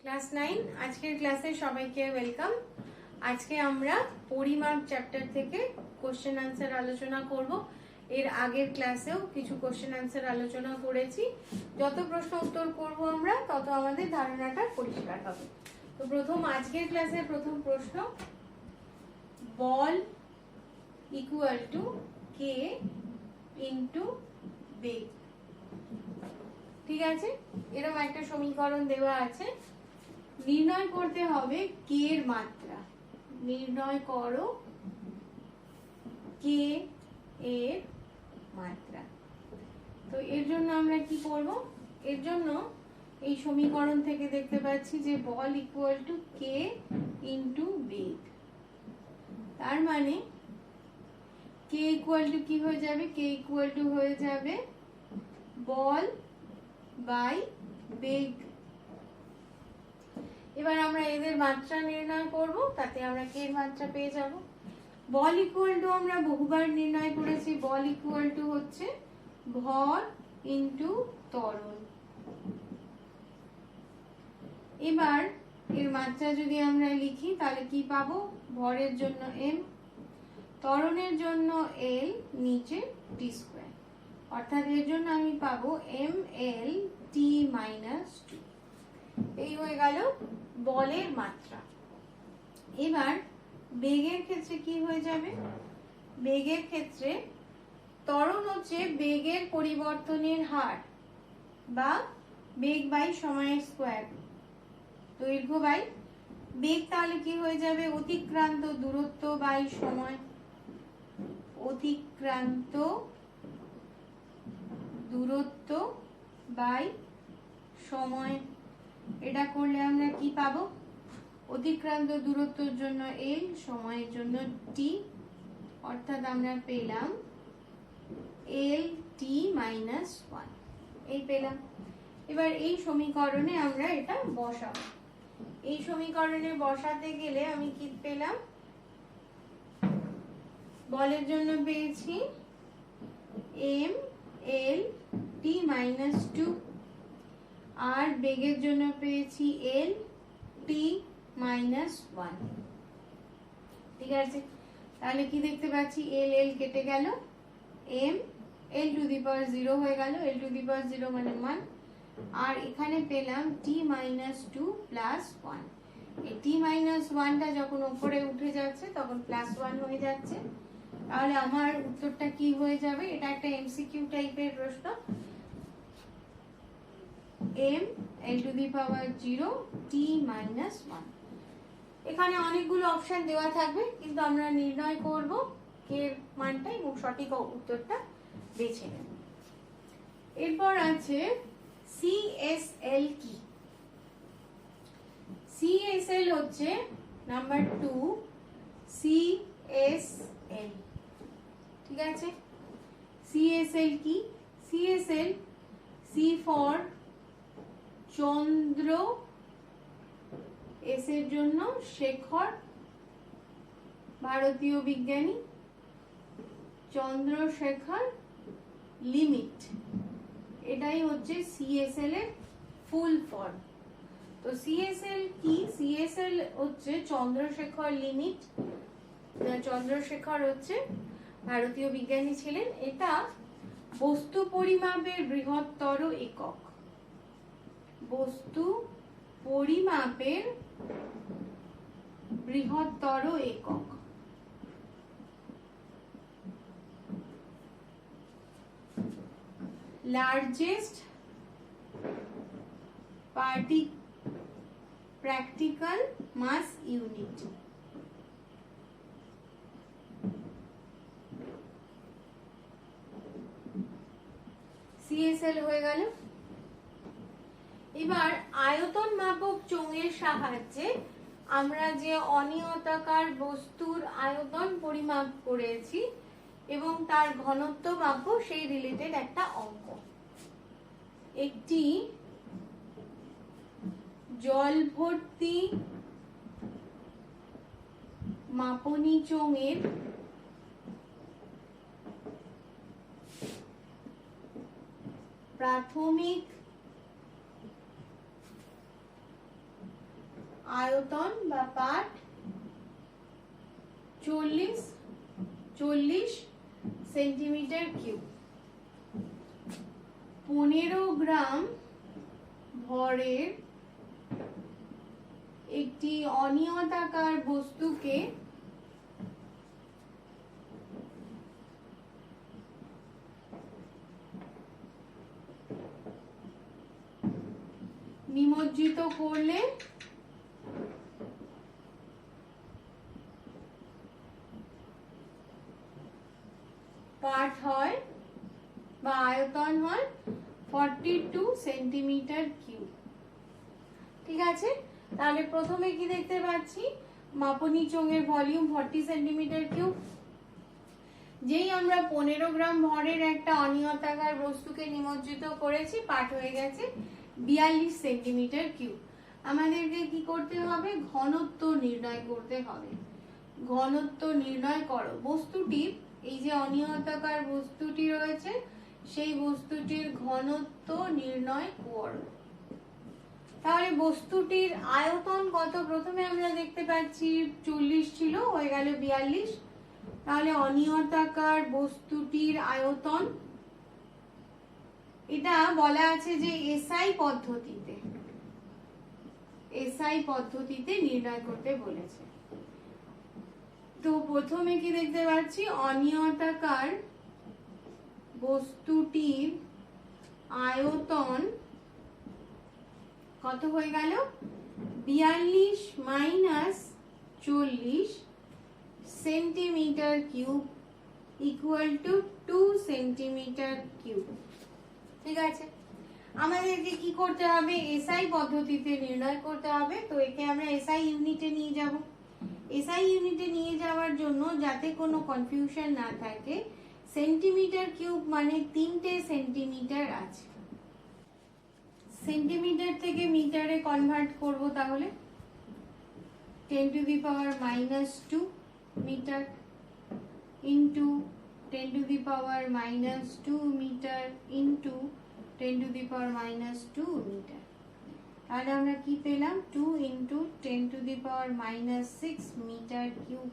Class 9 আজকের ক্লাসে সবাইকে ওয়েলকাম। আজকে আমরা পরিমাপ চ্যাপ্টার থেকে কোশ্চেন আনসার আলোচনা করব। এর আগের ক্লাসেও কিছু কোশ্চেন আনসার আলোচনা করেছি। যত প্রশ্ন উত্তর করব আমরা তত আমাদের ধারণাটা পরিষ্কার হবে। তো আজকের ক্লাসের প্রথম প্রশ্ন, বল ইকুয়াল টু কে ইন্টু বেগ। ঠিক আছে, এরকম একটা সমীকরণ দেওয়া আছে। নির্ণয় করতে হবে কে এর মাত্রা। নির্ণয় করো কে এর মাত্রা। তো এর জন্য আমরা কি করব? এর জন্য এই সমীকরণ থেকে দেখতে পাচ্ছি যে বল ইকুয়াল টু কে ইন্টু বেগ। তার মানে কে ইকুয়াল টু কি হয়ে যাবে? কে ইকুয়াল টু হয়ে যাবে বল বাই বেগ। এবার আমরা এদের মাত্রা নির্ণয় করব, তাতে আমরা কে এর মাত্রা পেয়ে যাব। বল ইকুয়াল টু আমরা বহুবার নির্ণয় করেছি। বল ইকুয়াল টু হচ্ছে ভর ইন্টু ত্বরণ। এবার এর মাত্রা যদি আমরা লিখি তাহলে কি পাবো? ভরের জন্য m, ত্বরণের জন্য l, নিচে t স্কয়ার। অর্থাৎ এর জন্য আমি পাবো ml t মাইনাস 2। এই হয়ে গেল বলের মাত্রা। এবার বেগের ক্ষেত্রে কি হয়ে যাবে? বেগের ক্ষেত্রে ত্বরণ হচ্ছে বেগের পরিবর্তনের হার বা বেগ বাই সময়ের স্কয়ার, দৈর্ঘ্য বাই বেগ। তাহলে কি হয়ে যাবে? অতিক্রান্ত দূরত্ব বাই সময়। অতিক্রান্ত দূরত্ব বাই সময়। এটা করলে আমরা কি পাবো? অতিক্রান্ত দূরত্বের জন্য l, সময়ের জন্য t, অর্থাৎ আমরা পেলাম l t মাইনাস 1। এই পেলাম। এবার এই সমীকরণে আমরা এটা বসাবো। এই সমীকরণে বসাতে গেলে আমি কি পেলাম? বলের জন্য পেয়েছি m l t মাইনাস 2, আর বেগের জন্য পেয়েছি l t মাইনাস 1। ঠিক আছে, তাহলে কি দেখতে পাচ্ছি? l l কেটে গেল, m l টু দি পাওয়ার 0 হয়ে গেল। l টু দি পাওয়ার 0 মানে 1। আর এখানে পেলাম t মাইনাস 2 প্লাস 1। এই t মাইনাস 1টা যখন উপরে উঠে যাচ্ছে তখন প্লাস 1 হয়ে যাচ্ছে। তাহলে আমার উত্তরটা কি হয়ে যাবে? এটা একটা এমসিকিউ টাইপের প্রশ্ন। m l two the power 0 t minus 1। এখানে অনেকগুলো অপশন দেওয়া থাকবে, কিন্তু আমরা নির্ণয় করব কে এর মানটা এবং সঠিক উত্তরটা বেছে নেব। এরপর আছে CSL কি? CSL হচ্ছে নাম্বার 2 CSL। ঠিক আছে, CSL কি? CSL C for Chandra, S এর জন্য শেখর, ভারতীয় বিজ্ঞানী, চন্দ্রশেখর লিমিট। এটাই হচ্ছে CSL এর ফুল ফর্ম। তো CSL কি? CSL হচ্ছে চন্দ্রশেখর লিমিট। চন্দ্রশেখর হচ্ছে ভারতীয় বিজ্ঞানী ছিলেন। এটা বস্তু পরিমাপের বৃহত্তর একক। বস্তু পরিমাপের বৃহত্তর একক। Largest practical mass unit. CSL হয়ে গেল। এবার আয়তন মাপক চোঙের সাহায্যে আমরা যে অনিয়তাকার বস্তুর আয়তন পরিমাপ করেছি এবং তার ঘনত্ব মাপবো, সেই রিলেটেড একটা অঙ্ক। একটি জল ভর্তি মাপনী চোঙের প্রাথমিক আয়তন বা পাট 40 সেন্টিমিটার কিউব। 15 গ্রাম ভরের একটি অনিয়তাকার বস্তুকে নিমজ্জিত করলে পাট হয় বা আয়তন হয় 42 সেন্টিমিটার কিউব। ঠিক আছে, তাহলে প্রথমে কি দেখতে পাচ্ছি, মাপনী চোঙের ভলিউম 40 সেন্টিমিটার কিউব। যেই আমরা 15 গ্রাম ভরের একটা অনিয়তাকার বস্তুকে নিমজ্জিত করেছি, পাট হয়ে গেছে 42 সেন্টিমিটার কিউব। আমাদেরকে কি করতে হবে, ঘনত্ব নির্ণয় করতে হবে। ঘনত্ব নির্ণয় করো। বস্তুটির, এই যে অনিয়তাকার বস্তুটি রয়েছে, সেই বস্তুটির ঘনত্ব নির্ণয় করো। তাহলে বস্তুটির আয়তন কত, প্রথমে আমরা দেখতে পাচ্ছি 40 ছিল, হয়ে গেল 42। তাহলে অনিয়তাকার বস্তুটির আয়তন, এটা বলা আছে যে এসআই পদ্ধতিতে নির্ণয় করতে বলেছে। তো প্রথমে কি দেখতে পাচ্ছি, অনিয়তাকার বস্তুটির আয়তন কত হয়ে গেল, 42 minus 40 centimetre cube equal to 2 centimetre cube. ঠিক আছে, আমাদেরকে কি করতে হবে, এসআই পদ্ধতিতে নির্ণয় করতে হবে। তো একে আমরা এসআই ইউনিটে নিয়ে যাব। এসআই ইউনিটে নিয়ে যাওয়ার জন্য, যাতে কোনো কনফিউশন না থাকে, সেন্টিমিটার কিউব মানে 3টে সেন্টিমিটার আছে। সেন্টিমিটার থেকে মিটারে কনভার্ট করব, তাহলে 10 to the power -2 metre into 10 to the power -2 metre into 10 to the power -2 metre. তাহলে আমরা কি পেলাম, 2 into 10 to the power -6 metre cube.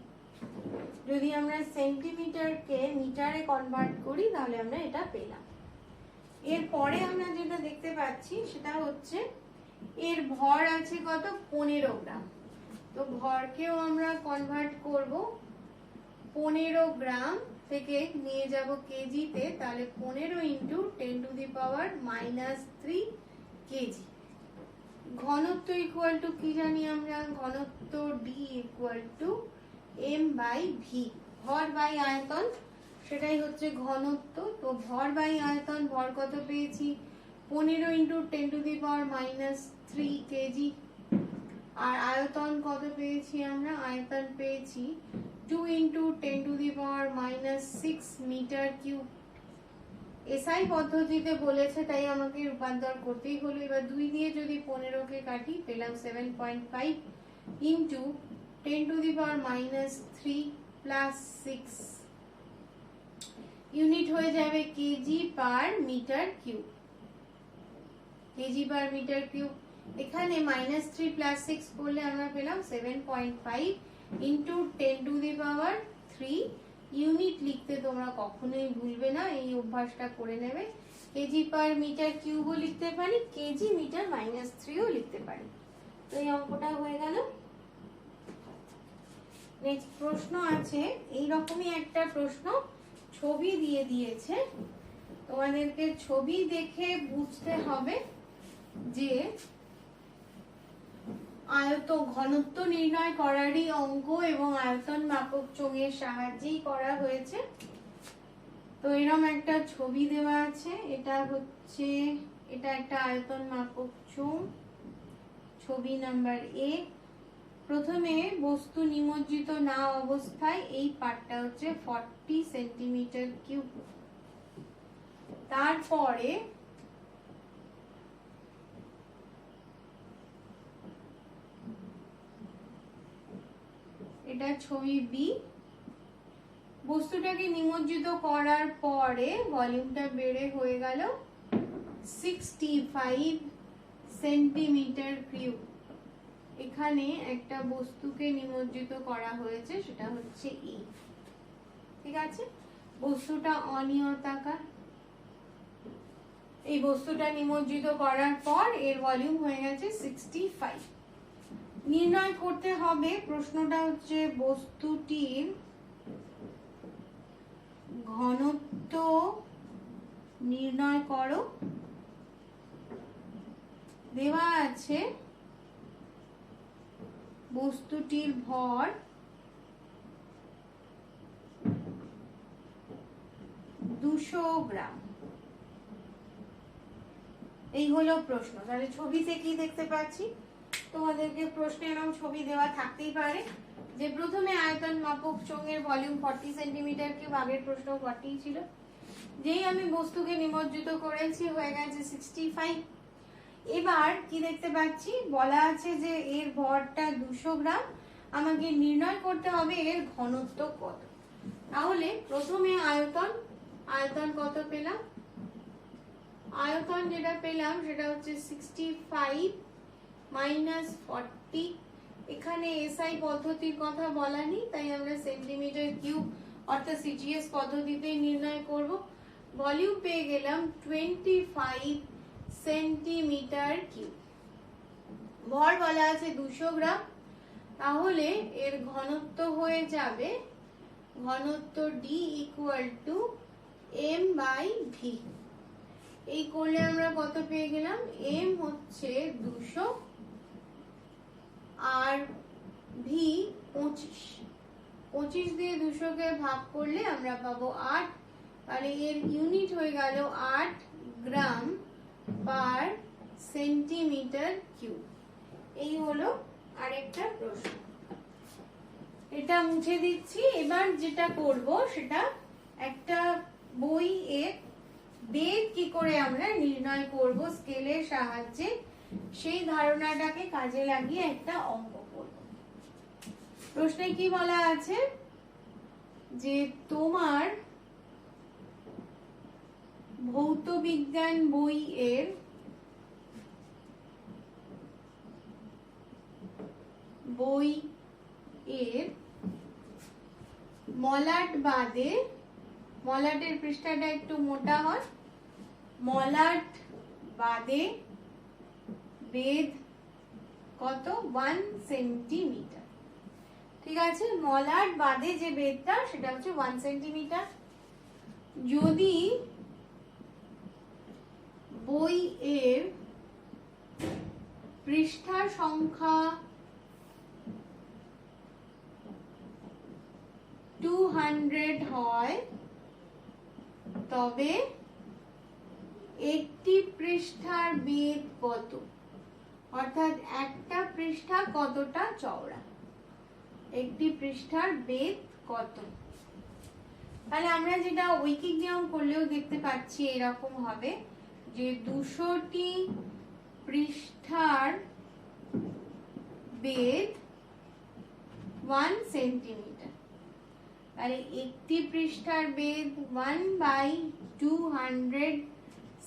যদি আমরা সেন্টিমিটারকে মিটারে কনভার্ট করি, তাহলে আমরা এটা পেলাম। এরপরে আমরা যেটা দেখতে পাচ্ছি, সেটা হচ্ছে এর ভর আছে কত, 15 গ্রাম। তো ভরকেও আমরা কনভার্ট করব, 15 গ্রাম থেকে নিয়ে যাব কেজিতে, তাহলে 15 into 10 to the power -3 KG. ঘনত্ব ইকুয়াল টু কি জানি আমরা, ঘনত্ব D equal to M by V, ভর বাই আয়তন, সেটাই হচ্ছে ঘনত্ব। তো ভর বাই আয়তন, ভর কত পেয়েছি, 15 into 10 to the power -3 K G. আর আয়তন কত পেয়েছি আমরা, আয়তন পেয়েছি 2 into 10 to the power -6 metre cube. S I পদ্ধতিতে বলেছে, তাই আমাকে রূপান্তর করতেই হলো। এবার 2 দিয়ে যদি 15কে কাটি, পেলাম 7.5 into 10 to the power -3 plus 6, unit হয়ে যাবে KG per metre cube. KG per metre cube. এখানে -3 প্লাস 6 করলে আমরা পেলাম 7.5 into 10 to the power 3। Unit লিখতে তোমরা কখনোই ভুলবে না, এই অভ্যাসটা করে নেবে। কেজি পার মিটার কিউবও লিখতে পারি, কেজি মিটার -3ও লিখতে পারি। তো এই অঙ্কটা হয়ে গেল। নেক্সট প্রশ্ন আছে, এই রকমই একটা প্রশ্ন, ছবি দিয়ে দিয়েছে। তোমাদেরকে ছবি দেখে বুঝতে হবে যে ঘনত্ব নির্ণয় করারই অঙ্ক, এবং আয়তন মাপক চোঙের সাহায্যেই করা হয়েছে। তো এরকম একটা ছবি দেওয়া আছে, এটা একটা আয়তন মাপক চোঙ, ছবি নাম্বার এ। প্রথমে বস্তু নিমজ্জিত না অবস্থায় এই পাটটা হচ্ছে 40 সেন্টিমিটার কিউব। তারপরে এটা ছবি বি। বস্তুটাকে নিমজ্জিত করার পরে ভলিউমটা বেড়ে হয়ে গেল 65 সেন্টিমিটার কিউব। এখানে একটা বস্তুকে নিমজ্জিত করা হয়েছে, সেটা হচ্ছে ই। ঠিক আছে, বস্তুটা অনিয়তাকার। এই বস্তুটা নিমজ্জিত করার পর এর ভলিউম হয়ে গেছে 65। নির্ণয় করতে হবে, প্রশ্নটা হচ্ছে বস্তুটির ঘনত্ব নির্ণয় করো। দেওয়া আছে বস্তুটির ভর 200 গ্রাম। এই হলো প্রশ্ন। তাহলে ছবিতে কি দেখতে পাচ্ছি, তোমাদেরকে প্রশ্নে এরকম ছবি দেওয়া থাকতেই পারে যে প্রথমে আয়তন মাপক চোঙের ভলিউম 40 সেন্টিমিটার কিউব, আগের প্রশ্ন 40 ছিল। যেই আমি বস্তুকে নিমজ্জিত করেছি হয়ে গেছে 65। এবার কি দেখতে পাচ্ছি, বলা আছে যে এর ভরটা 200 গ্রাম, আমাকে নির্ণয় করতে হবে এর ঘনত্ব কত। তাহলে প্রথমে আয়তন কত পেলাম, আয়তন যেটা পেলাম সেটা হচ্ছে 65 মাইনাস 40। এখানে এসআই পদ্ধতির কথা বলা নেই, তাই আমরা সেন্টিমিটার কিউব অর্থাৎ সিজিএস পদ্ধতিতেই নির্ণয় করব। ভলিউম পেয়ে গেলাম 25 সেন্টিমিটার কিউব। ভর বলা আছে 200 গ্রাম, তাহলে এর ঘনত্ব হয়ে যাবে, ঘনত্ব D equal to M by V. এই করলে আমরা কত পেয়ে গেলাম, এম হচ্ছে 200 আর ভি 25 দিয়ে 200 কে ভাগ করলে আমরা পাবো 8। তাহলে এর ইউনিট হয়ে গেল 8 গ্রাম পার সেন্টিমিটার কিউব। এই হলো আরেকটা প্রশ্ন, এটা মুছে দিচ্ছি। এবার যেটা করব সেটা একটা বইয়ের বেগ কি করে আমরা নির্ণয় করব স্কেলের সাহায্যে, সেই ধারণাটাকে কাজে লাগিয়ে একটা অঙ্ক করব। প্রশ্নে কি বলা আছে যে তোমার ভৌতবিজ্ঞান বইয়ের মলাট বাদে, মলাটের পৃষ্ঠাটা একটু মোটা হয়, মলাট বাদে বেদ কত, 1 সেন্টিমিটার। ঠিক আছে, মলাট বাদে যে বেদটা সেটা হচ্ছে 1 সেন্টিমিটার। যদি বইয়ের পৃষ্ঠার সংখ্যা 200 হয় তবে একটি পৃষ্ঠার বেদ কত, অর্থাৎ একটা পৃষ্ঠা কতটা চওড়া, একটি পৃষ্ঠার বেদ কত। তাহলে আমরা যেটা ঐকিক নিয়ম করলেও দেখতে পাচ্ছি এরকম হবে যে 200টি পৃষ্ঠার বেদ 1 সেন্টিমিটার। তাহলে একটি পৃষ্ঠার বেদ 1/200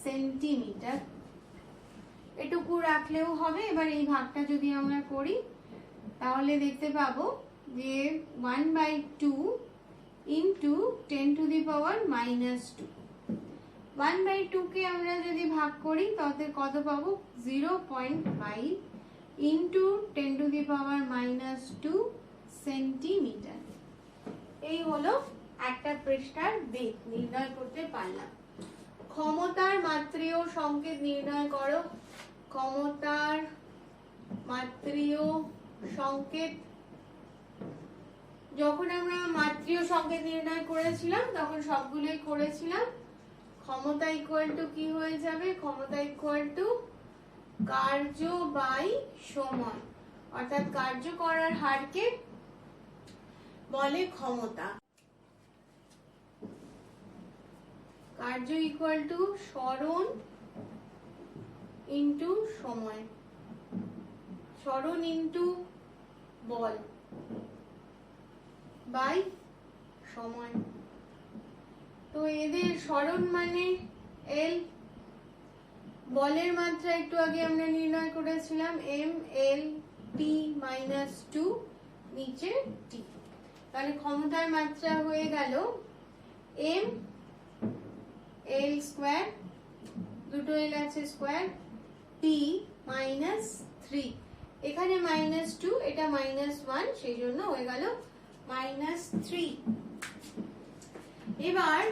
সেন্টিমিটার, এটুকু রাখলেও হবে। এবার এই ভাগটা যদি আমরা করি তাহলে দেখতে পাবো যে 1/2 ইন্টু 10 টু দি পাওয়ার -2। 1/2 কে আমরা যদি ভাগ করি তাতে কত পাবো, 0.5 into 10 to the power -2 centimetre. এই হলো একটা পৃষ্ঠার বেগ নির্ণয় করতে পারলাম। ক্ষমতার মাত্রীয় সংকেত নির্ণয় করো। ক্ষমতার মাত্রীয় সংকেত, যখন আমরা মাত্রীয় সংকেত নির্ণয় করেছিলাম তখন সবগুলোই করেছিলাম। ক্ষমতা ইকুয়াল টু কি হয়ে যাবে, ক্ষমতা ইকুয়াল টু কার্য বাই সময়, অর্থাৎ কার্য করার হারকে বলে ক্ষমতা। কার্য ইকুয়াল টু সরণ ইন্টু সময়, সরণ ইন্টু বল বাই সময়। তো এদের সরণ মানে এল, বলের মাত্রা একটু আগে আমরা নির্ণয় করেছিলাম এম এল টি -2 নিচে টি। তাহলে ক্ষমতার মাত্রা হয়ে গেল m l স্কয়ার, দুটো এল আছে স্কয়ার, t -3, এখানে -2 এটা -1, সেই জন্য হয়ে গেল -3। এবার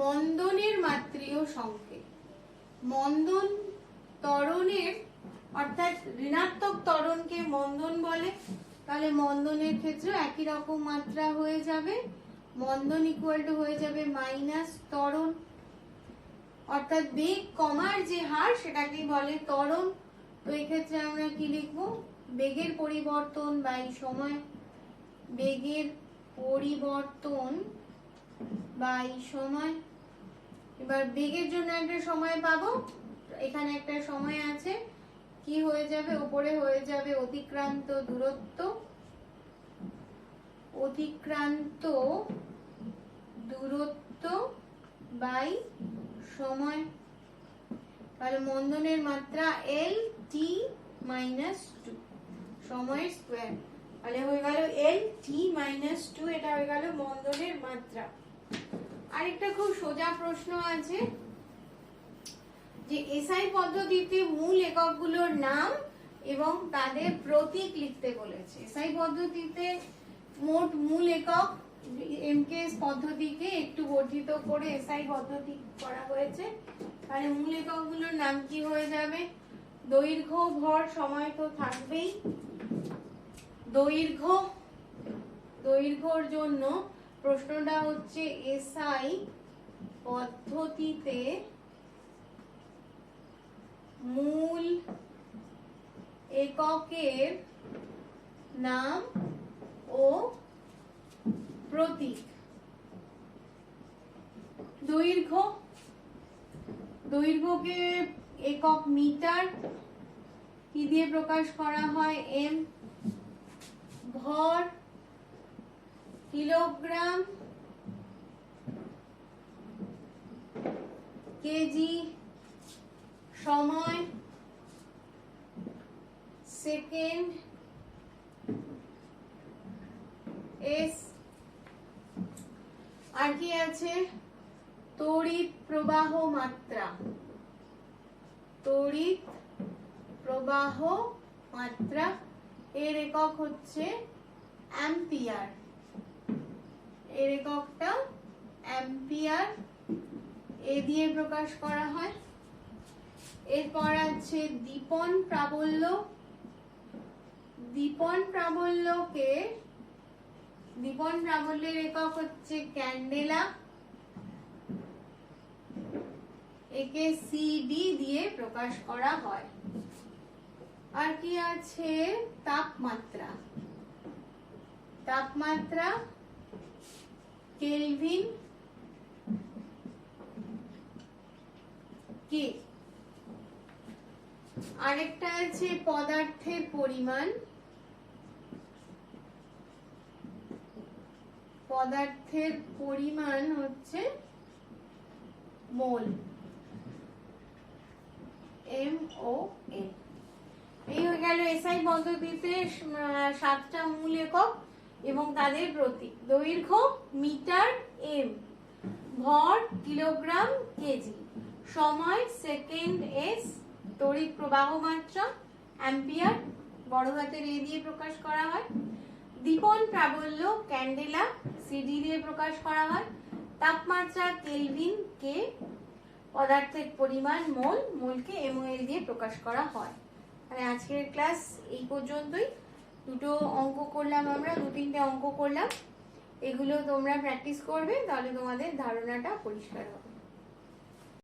মন্দনের মাত্রীয় সংকেত, মন্দন ত্বরণের অর্থাৎ ঋণাত্মক ত্বরণকে মন্দন বলে, তাহলে মন্দনের ক্ষেত্রে একই রকম মাত্রা হয়ে যাবে, মন্দন ইকুয়াল টু হয়ে যাবে মাইনাস ত্বরণ, অর্থাৎ বেগ কমার যে হার সেটাকেই বলে ত্বরণ। তো এই ক্ষেত্রে আমরা কি লিখবো, বেগের পরিবর্তন বাই সময়, বেগের পরিবর্তন বাই সময়। এবার বেগের জন্য একটা সময় পাবো, এখানে একটা সময় আছে, কি হয়ে যাবে, উপরে হয়ে যাবে অতিক্রান্ত দূরত্ব, অতিক্রান্ত দূরত্ব বাই সময়। তাহলে মন্দনের মাত্রা l t -2 সময়ের স্কয়ার, তাহলে হয়ে গেল l t -2, এটা হয়ে গেল মন্দনের মাত্রা। আরেকটা খুব সোজা প্রশ্ন আছে যে এসআই পদ্ধতিতে মূল এককগুলোর নাম এবং তাদের প্রতীক লিখতে বলেছে। এসআই পদ্ধতিতে মোট মূল একক, এমকেএস পদ্ধতিকে একটু বর্ধিত করে এসআই পদ্ধতি করা হয়েছে। তাহলে মূল এককগুলোর নাম কি হয়ে যাবে, দৈর্ঘ্য, ভর, সময় তো থাকবেই। দৈর্ঘ্যর জন্য প্রশ্নটা হচ্ছে এসআই পদ্ধতিতে মূল এককের নাম ও প্রতীক। দৈর্ঘ্যকে একক মিটার, কি দিয়ে প্রকাশ করা হয়, এম। ভর কিলোগ্রাম, কেজি। সময় সেকেন্ড, এস। আর কি আছে, তড়িৎ প্রবাহ মাত্রা, তড়িৎ প্রবাহ মাত্রা, এর একক হচ্ছে অ্যাম্পিয়ার, এর এককটা অ্যাম্পিয়ার, এ দিয়ে প্রকাশ করা হয়। এরপর আছে দীপন প্রাবল্য, দীপন প্রাবল্যের একক হচ্ছে ক্যান্ডেলা, একে সিডি দিয়ে প্রকাশ করা হয়। আর কি আছে, তাপমাত্রা, তাপমাত্রা কেলভিন, কে। আরেকটা আছে পদার্থের পরিমাণ, পদার্থের পরিমাণ হচ্ছে মোল, MOL। এই হয়ে গেল এসআই পদ্ধতিতে 7টা মূল একক এবং তাদের প্রতীক। দৈর্ঘ্য মিটার, এম। ভর কিলোগ্রাম, কেজি। সময় সেকেন্ড, এস। তড়িৎ প্রবাহ মাত্রা অ্যাম্পিয়ার, বড় হাতের এ দিয়ে প্রকাশ করা হয়। দীপন প্রাবল্য ক্যান্ডেলা, সিডি দিয়ে প্রকাশ করা হয়। তাপমাত্রা কেলভিন, কে। পদার্থের পরিমাণ মোল, মোলকে MOL দিয়ে প্রকাশ করা হয়। মানে আজকের ক্লাস এই পর্যন্তই। দুটো অঙ্ক করলাম আমরা, 2-3টে অঙ্ক করলাম, এগুলো তোমরা প্র্যাকটিস করবে, তাহলে তোমাদের ধারণাটা পরিষ্কার হবে।